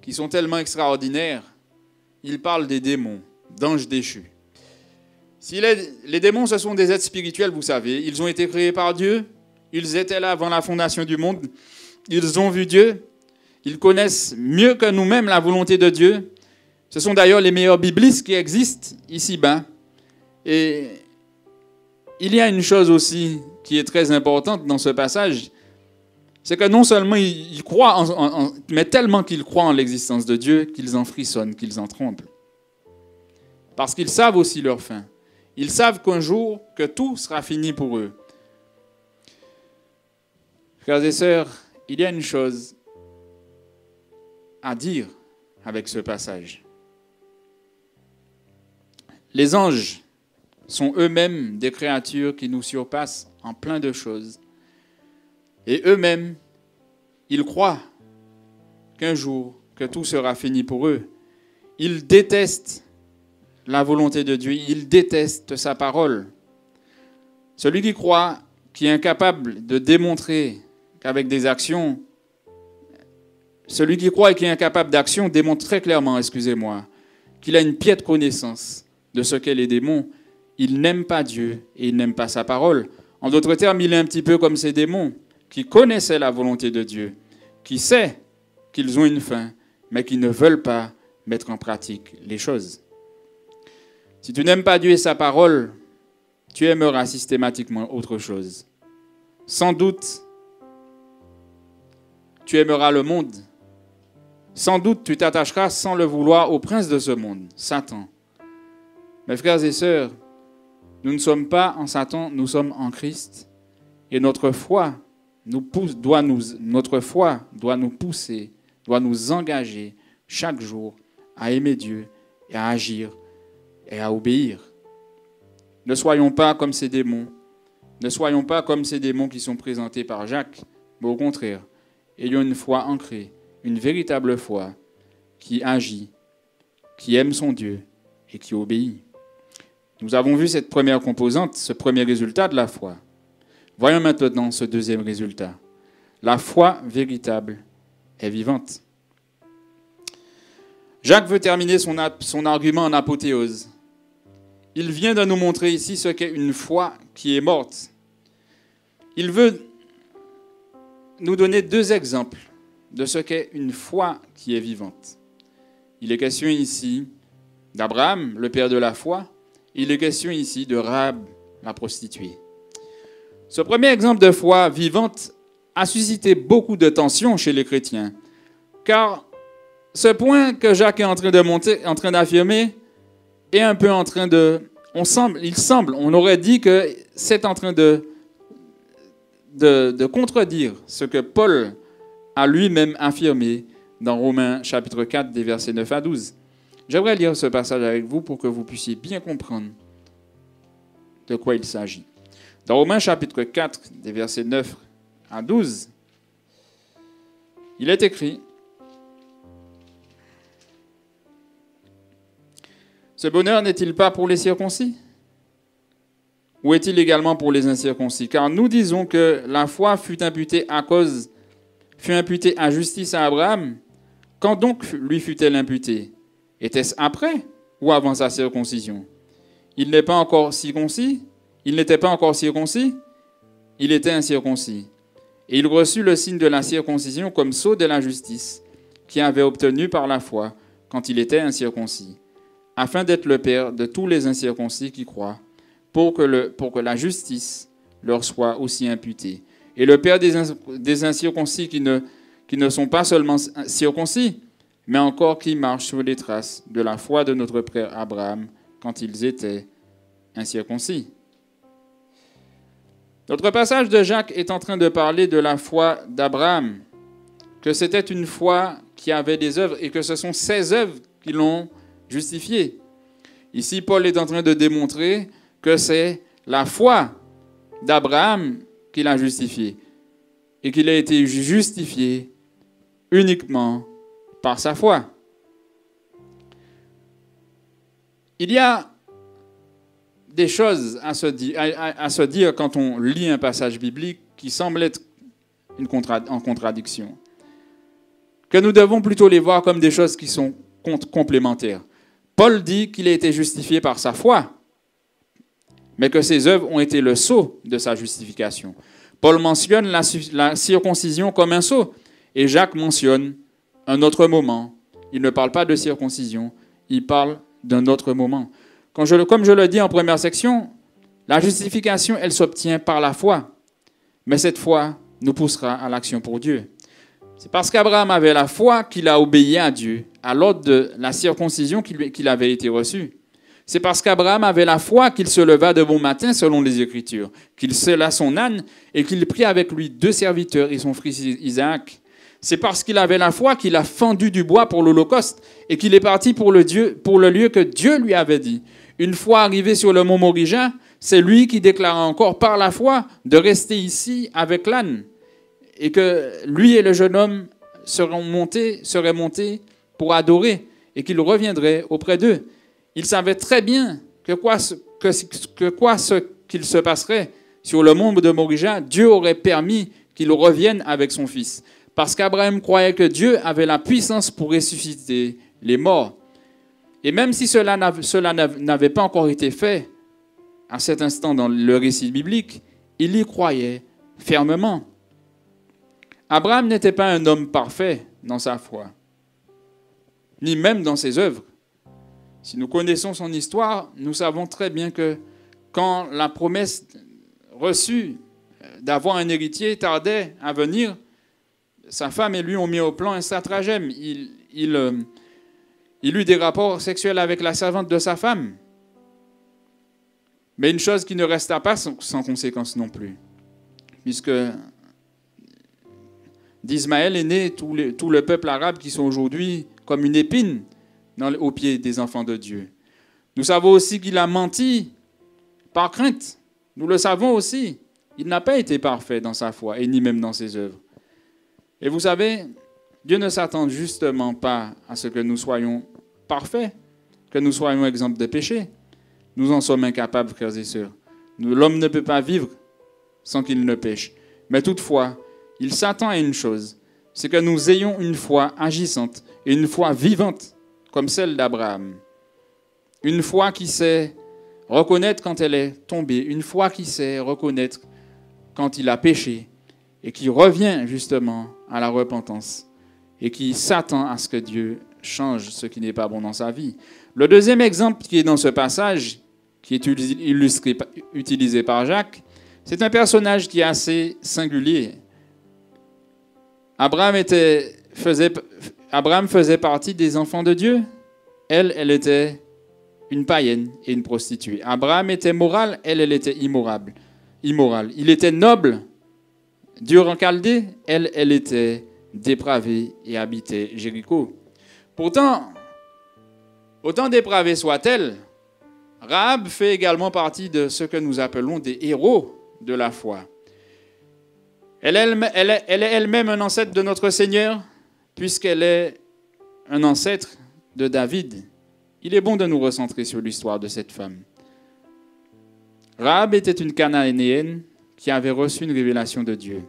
qui sont tellement extraordinaires, il parle des démons, d'anges déchus. Si les démons, ce sont des êtres spirituels, vous savez, ils ont été créés par Dieu, ils étaient là avant la fondation du monde, ils ont vu Dieu, ils connaissent mieux que nous-mêmes la volonté de Dieu. Ce sont d'ailleurs les meilleurs biblistes qui existent ici-bas. Et il y a une chose aussi qui est très importante dans ce passage, c'est que non seulement ils croient, mais tellement qu'ils croient en l'existence de Dieu, qu'ils en frissonnent, qu'ils en tremblent. Parce qu'ils savent aussi leur fin. Ils savent qu'un jour, que tout sera fini pour eux. Frères et sœurs, il y a une chose à dire avec ce passage. Les anges sont eux-mêmes des créatures qui nous surpassent en plein de choses. Et eux-mêmes, ils croient qu'un jour, que tout sera fini pour eux. Ils détestent la volonté de Dieu, il déteste sa parole. Celui qui croit, qui est incapable de démontrer qu'avec des actions, celui qui croit et qui est incapable d'action démontre très clairement, qu'il a une piètre connaissance de ce qu'est les démons. Il n'aime pas Dieu et il n'aime pas sa parole. En d'autres termes, il est un petit peu comme ces démons qui connaissaient la volonté de Dieu, qui sait qu'ils ont une fin, mais qui ne veulent pas mettre en pratique les choses. Si tu n'aimes pas Dieu et sa parole, tu aimeras systématiquement autre chose. Sans doute, tu aimeras le monde. Sans doute, tu t'attacheras sans le vouloir au prince de ce monde, Satan. Mes frères et sœurs, nous ne sommes pas en Satan, nous sommes en Christ. Et notre foi doit nous pousser, doit nous engager chaque jour à aimer Dieu et à agir et à obéir. Ne soyons pas comme ces démons. Ne soyons pas comme ces démons qui sont présentés par Jacques, mais au contraire, ayons une foi ancrée, une véritable foi qui agit, qui aime son Dieu et qui obéit. Nous avons vu cette première composante, ce premier résultat de la foi. Voyons maintenant ce deuxième résultat. La foi véritable est vivante. Jacques veut terminer son argument en apothéose. Il vient de nous montrer ici ce qu'est une foi qui est morte. Il veut nous donner deux exemples de ce qu'est une foi qui est vivante. Il est question ici d'Abraham, le père de la foi. Il est question ici de Rahab, la prostituée. Ce premier exemple de foi vivante a suscité beaucoup de tensions chez les chrétiens, car ce point que Jacques est en train d'affirmer est un peu en train de... on aurait dit que c'est en train de contredire ce que Paul a lui-même affirmé dans Romains chapitre 4, des versets 9 à 12. J'aimerais lire ce passage avec vous pour que vous puissiez bien comprendre de quoi il s'agit. Dans Romains chapitre 4, des versets 9 à 12, il est écrit: « Ce bonheur n'est-il pas pour les circoncis? Ou est-il également pour les incirconcis? Car nous disons que la foi fut imputée à justice à Abraham. Quand donc lui fut-elle imputée? Était-ce après ou avant sa circoncision? Il n'était pas encore circoncis, il était incirconcis. Et il reçut le signe de la circoncision comme sceau de la justice qu'il avait obtenu par la foi quand il était incirconcis, afin d'être le père de tous les incirconcis qui croient, pour que la justice leur soit aussi imputée. Et le père des incirconcis qui ne sont pas seulement circoncis, mais encore qui marchent sur les traces de la foi de notre père Abraham quand ils étaient incirconcis. » Notre passage de Jacques est en train de parler de la foi d'Abraham, que c'était une foi qui avait des œuvres et que ce sont ces œuvres qui l'ont justifiée. Ici, Paul est en train de démontrer que c'est la foi d'Abraham qui l'a justifié et qu'il a été justifié uniquement par sa foi. Il y a des choses à se dire quand on lit un passage biblique qui semble être en contradiction, que nous devons plutôt les voir comme des choses qui sont complémentaires. Paul dit qu'il a été justifié par sa foi, mais que ses œuvres ont été le sceau de sa justification. Paul mentionne la circoncision comme un sceau, et Jacques mentionne un autre moment. Il ne parle pas de circoncision, il parle d'un autre moment. Comme je le dis en première section, la justification, elle s'obtient par la foi, mais cette foi nous poussera à l'action pour Dieu. C'est parce qu'Abraham avait la foi qu'il a obéi à Dieu, à l'ordre de la circoncision qu'il avait été reçu. C'est parce qu'Abraham avait la foi qu'il se leva de bon matin, selon les Écritures, qu'il sella son âne et qu'il prit avec lui 2 serviteurs et son fils Isaac. C'est parce qu'il avait la foi qu'il a fendu du bois pour l'Holocauste et qu'il est parti pour le lieu que Dieu lui avait dit. Une fois arrivé sur le mont Morija, c'est lui qui déclara encore par la foi de rester ici avec l'âne et que lui et le jeune homme seraient montés pour adorer et qu'il reviendrait auprès d'eux. Il savait très bien que ce qu'il se passerait sur le monde de Morija, Dieu aurait permis qu'il revienne avec son fils. Parce qu'Abraham croyait que Dieu avait la puissance pour ressusciter les morts. Et même si cela n'avait pas encore été fait à cet instant dans le récit biblique, il y croyait fermement. Abraham n'était pas un homme parfait dans sa foi, ni même dans ses œuvres. Si nous connaissons son histoire, nous savons très bien que quand la promesse reçue d'avoir un héritier tardait à venir, sa femme et lui ont mis au plan un stratagème. Il eut des rapports sexuels avec la servante de sa femme. Mais une chose qui ne resta pas sans conséquence non plus, puisque d'Ismaël est né tout le peuple arabe qui sont aujourd'hui comme une épine aux pieds des enfants de Dieu. Nous savons aussi qu'il a menti par crainte. Nous le savons aussi. Il n'a pas été parfait dans sa foi et ni même dans ses œuvres. Et vous savez, Dieu ne s'attend justement pas à ce que nous soyons parfaits, que nous soyons exempts de péché. Nous en sommes incapables, frères et sœurs. L'homme ne peut pas vivre sans qu'il ne pêche. Mais toutefois, il s'attend à une chose, c'est que nous ayons une foi agissante et une foi vivante, comme celle d'Abraham. Une foi qui sait reconnaître quand elle est tombée, une foi qui sait reconnaître quand il a péché et qui revient justement à la repentance et qui s'attend à ce que Dieu change ce qui n'est pas bon dans sa vie. Le deuxième exemple qui est dans ce passage, qui est utilisé par Jacques, c'est un personnage qui est assez singulier. Abraham faisait partie des enfants de Dieu. Elle était une païenne et une prostituée. Abraham était moral, elle était immorale. Il était noble, dur en Chaldée, elle était dépravée et habitait Jéricho. Pourtant, autant dépravée soit-elle, Rahab fait également partie de ce que nous appelons des héros de la foi. Elle est elle-même un ancêtre de notre Seigneur, puisqu'elle est un ancêtre de David. Il est bon de nous recentrer sur l'histoire de cette femme. Rahab était une Cananéenne qui avait reçu une révélation de Dieu.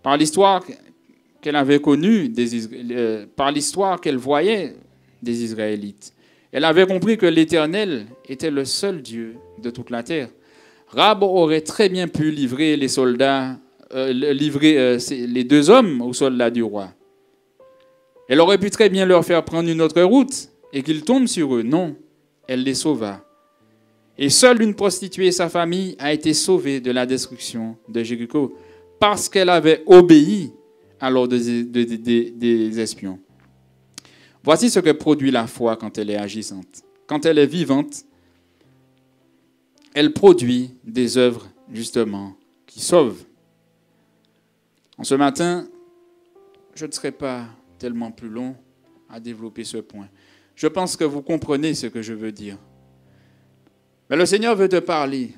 Par l'histoire qu'elle avait connue, par l'histoire qu'elle voyait des Israélites, elle avait compris que l'Éternel était le seul Dieu de toute la terre. Rahab aurait très bien pu livrer les soldats, les deux hommes aux soldats du roi. Elle aurait pu très bien leur faire prendre une autre route et qu'ils tombent sur eux. Non, elle les sauva. Et seule une prostituée et sa famille a été sauvée de la destruction de Jéricho parce qu'elle avait obéi à l'ordre des espions. Voici ce que produit la foi quand elle est agissante. Quand elle est vivante, elle produit des œuvres, justement, qui sauvent. En ce matin, je ne serai pas tellement plus long à développer ce point. Je pense que vous comprenez ce que je veux dire. Mais le Seigneur veut te parler.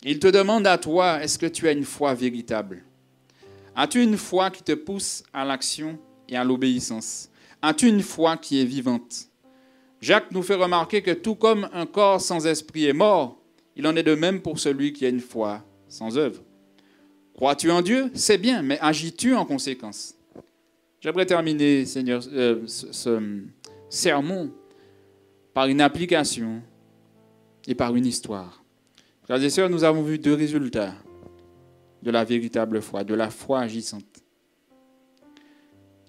Il te demande à toi, est-ce que tu as une foi véritable? As-tu une foi qui te pousse à l'action et à l'obéissance? As-tu une foi qui est vivante? Jacques nous fait remarquer que tout comme un corps sans esprit est mort, il en est de même pour celui qui a une foi sans œuvre. Crois-tu en Dieu? C'est bien, mais agis-tu en conséquence? J'aimerais terminer, Seigneur, ce sermon par une application et par une histoire. Frères et sœurs, nous avons vu deux résultats de la véritable foi, de la foi agissante.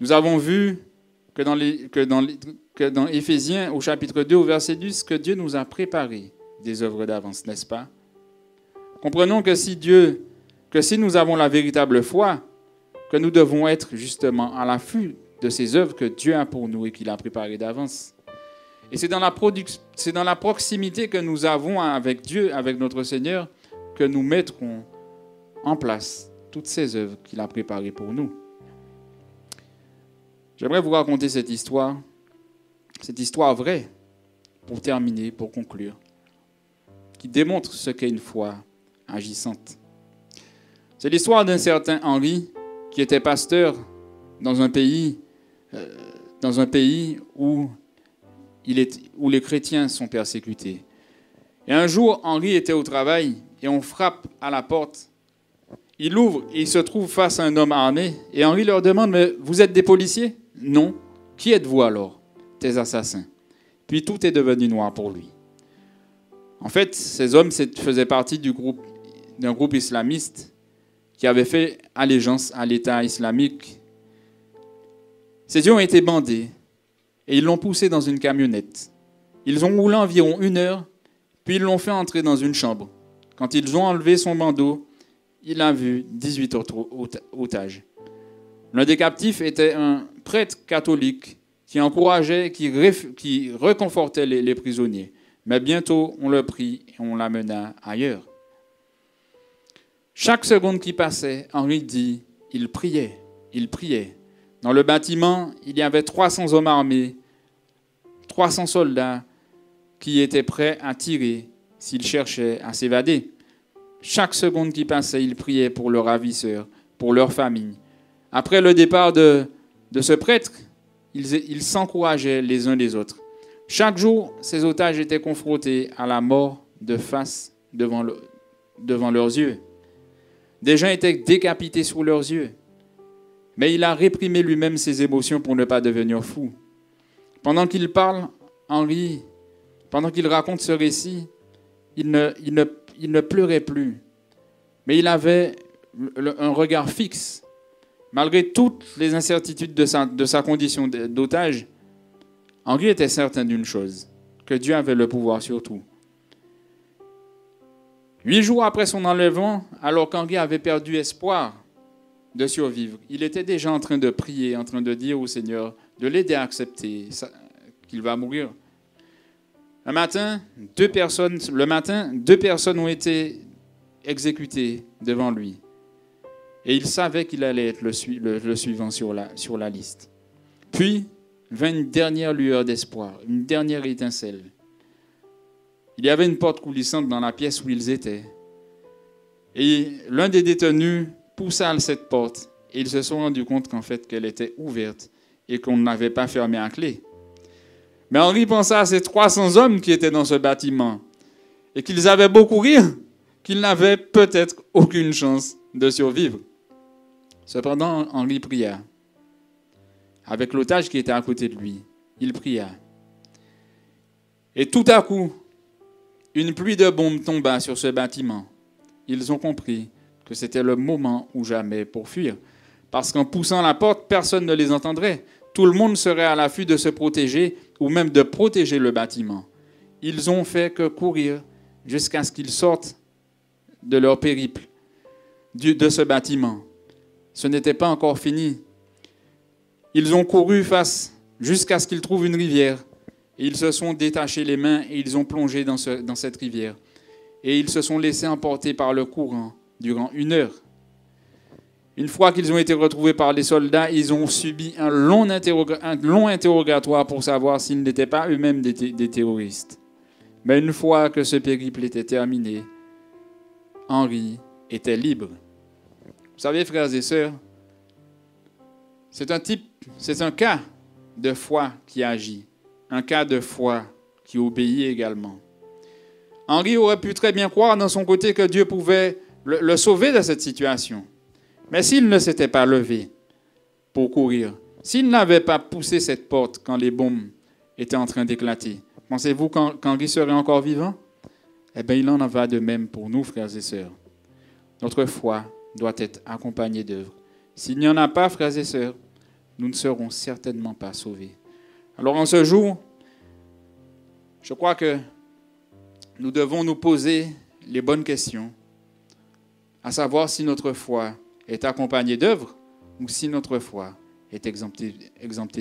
Nous avons vu que dans Éphésiens, au chapitre 2, au verset 10, que Dieu nous a préparé des œuvres d'avance, n'est-ce pas? Comprenons que si nous avons la véritable foi, que nous devons être justement à l'affût de ces œuvres que Dieu a pour nous et qu'il a préparées d'avance. Et c'est dans la proximité que nous avons avec Dieu, avec notre Seigneur, que nous mettrons en place toutes ces œuvres qu'il a préparées pour nous. J'aimerais vous raconter cette histoire vraie, pour terminer, pour conclure, qui démontre ce qu'est une foi agissante. C'est l'histoire d'un certain Henri qui était pasteur dans un pays où où les chrétiens sont persécutés. Et un jour, Henri était au travail et on frappe à la porte. Il ouvre et il se trouve face à un homme armé. Et Henri leur demande, mais vous êtes des policiers? Non. Qui êtes-vous alors? Des assassins. Puis tout est devenu noir pour lui. En fait, ces hommes faisaient partie d'un groupe islamiste qui avait fait allégeance à l'État islamique. Ces yeux ont été bandés et ils l'ont poussé dans une camionnette. Ils ont roulé environ 1 heure, puis ils l'ont fait entrer dans une chambre. Quand ils ont enlevé son bandeau, il a vu 18 autres otages. L'un des captifs était un prêtre catholique qui encourageait, qui réconfortait les prisonniers. Mais bientôt, on le prit et on l'amena ailleurs. Chaque seconde qui passait, Henri dit, il priait. Dans le bâtiment, il y avait 300 hommes armés, 300 soldats qui étaient prêts à tirer s'ils cherchaient à s'évader. Chaque seconde qui passait, il priait pour leurs ravisseurs, pour leur famille. Après le départ de ce prêtre, ils s'encourageaient les uns les autres. Chaque jour, ces otages étaient confrontés à la mort de face devant leurs yeux. Des gens étaient décapités sous leurs yeux. Mais il a réprimé lui-même ses émotions pour ne pas devenir fou. Pendant qu'il parle, Henri, pendant qu'il raconte ce récit, il ne pleurait plus. Mais il avait un regard fixe. Malgré toutes les incertitudes de sa condition d'otage, Henri était certain d'une chose, que Dieu avait le pouvoir sur tout. 8 jours après son enlèvement, alors qu'Henri avait perdu espoir de survivre, il était déjà en train de prier, en train de dire au Seigneur de l'aider à accepter qu'il va mourir. Le matin, 2 personnes ont été exécutées devant lui. Et il savait qu'il allait être le suivant sur la liste. Puis vint une dernière lueur d'espoir, une dernière étincelle. Il y avait une porte coulissante dans la pièce où ils étaient. Et l'un des détenus poussa cette porte et ils se sont rendus compte qu'en fait qu'elle était ouverte et qu'on ne l'avait pas fermée à clé. Mais Henri pensa à ces 300 hommes qui étaient dans ce bâtiment et qu'ils avaient beau courir, qu'ils n'avaient peut-être aucune chance de survivre. Cependant, Henri pria. Avec l'otage qui était à côté de lui, il pria. Et tout à coup, une pluie de bombes tomba sur ce bâtiment. Ils ont compris que c'était le moment ou jamais pour fuir. Parce qu'en poussant la porte, personne ne les entendrait. Tout le monde serait à l'affût de se protéger ou même de protéger le bâtiment. Ils ont fait que courir jusqu'à ce qu'ils sortent de leur périple, de ce bâtiment. Ce n'était pas encore fini. Ils ont couru jusqu'à ce qu'ils trouvent une rivière. Et ils se sont détachés les mains et ils ont plongé dans cette rivière. Et ils se sont laissés emporter par le courant durant 1 heure. Une fois qu'ils ont été retrouvés par les soldats, ils ont subi un long interrogatoire pour savoir s'ils n'étaient pas eux-mêmes des terroristes. Mais une fois que ce périple était terminé, Henri était libre. Vous savez, frères et sœurs, c'est un cas de foi qui agit, un cas de foi qui obéit également. Henri aurait pu très bien croire dans son côté que Dieu pouvait le sauver de cette situation. Mais s'il ne s'était pas levé pour courir, s'il n'avait pas poussé cette porte quand les bombes étaient en train d'éclater, pensez-vous qu'Henri serait encore vivant? Eh bien, il en va de même pour nous, frères et sœurs. Notre foi doit être accompagnée d'œuvres. S'il n'y en a pas, frères et sœurs, nous ne serons certainement pas sauvés. Alors, en ce jour, je crois que nous devons nous poser les bonnes questions, à savoir si notre foi est accompagnée d'œuvres ou si notre foi est exemptée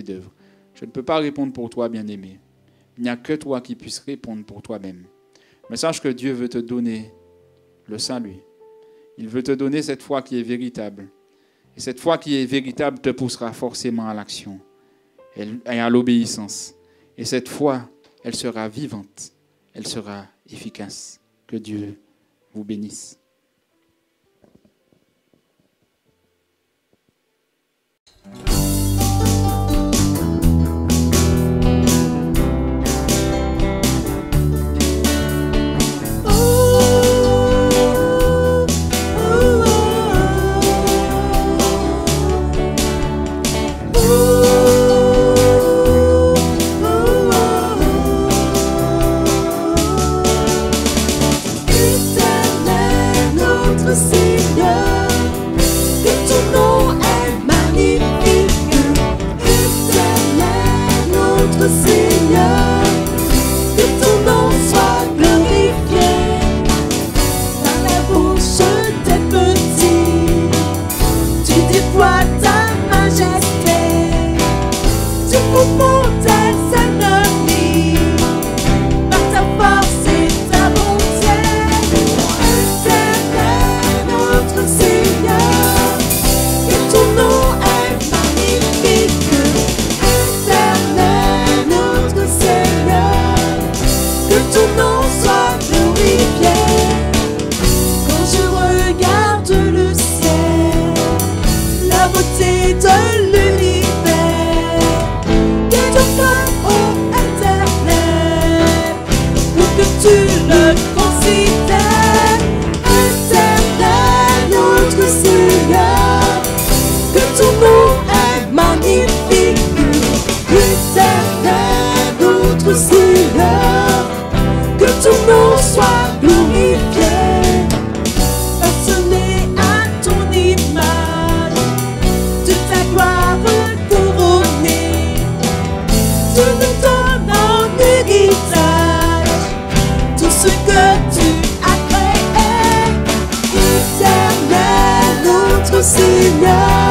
d'œuvres. Je ne peux pas répondre pour toi, bien-aimé. Il n'y a que toi qui puisses répondre pour toi-même. Mais sache que Dieu veut te donner le salut. Il veut te donner cette foi qui est véritable. Et cette foi qui est véritable te poussera forcément à l'action et à l'obéissance. Et cette foi, elle sera vivante. Elle sera efficace. Que Dieu vous bénisse. notre Seigneur, que ton nom est magnifique, éternel, notre Seigneur, que ton nom soit glorifié dans la bouche des petits. Tu déploies ta majesté, tu confonds tes ennemis par ta force et ta bonté. Éternel, notre Seigneur, que ton nom est magnifique. Éternel, notre Seigneur, que ton nom soit glorifié. Quand je regarde le ciel, la beauté de l'univers, que ton cœur, ô éternel, pour que tu le considères. Éternel, notre Seigneur, que ton nom est magnifique. Éternel, notre Seigneur, que ton nom soit glorifié. Façonné à ton image, de ta gloire couronnée, tu nous donnes en héritage tout ce que tu as créé. Éternel, notre Seigneur,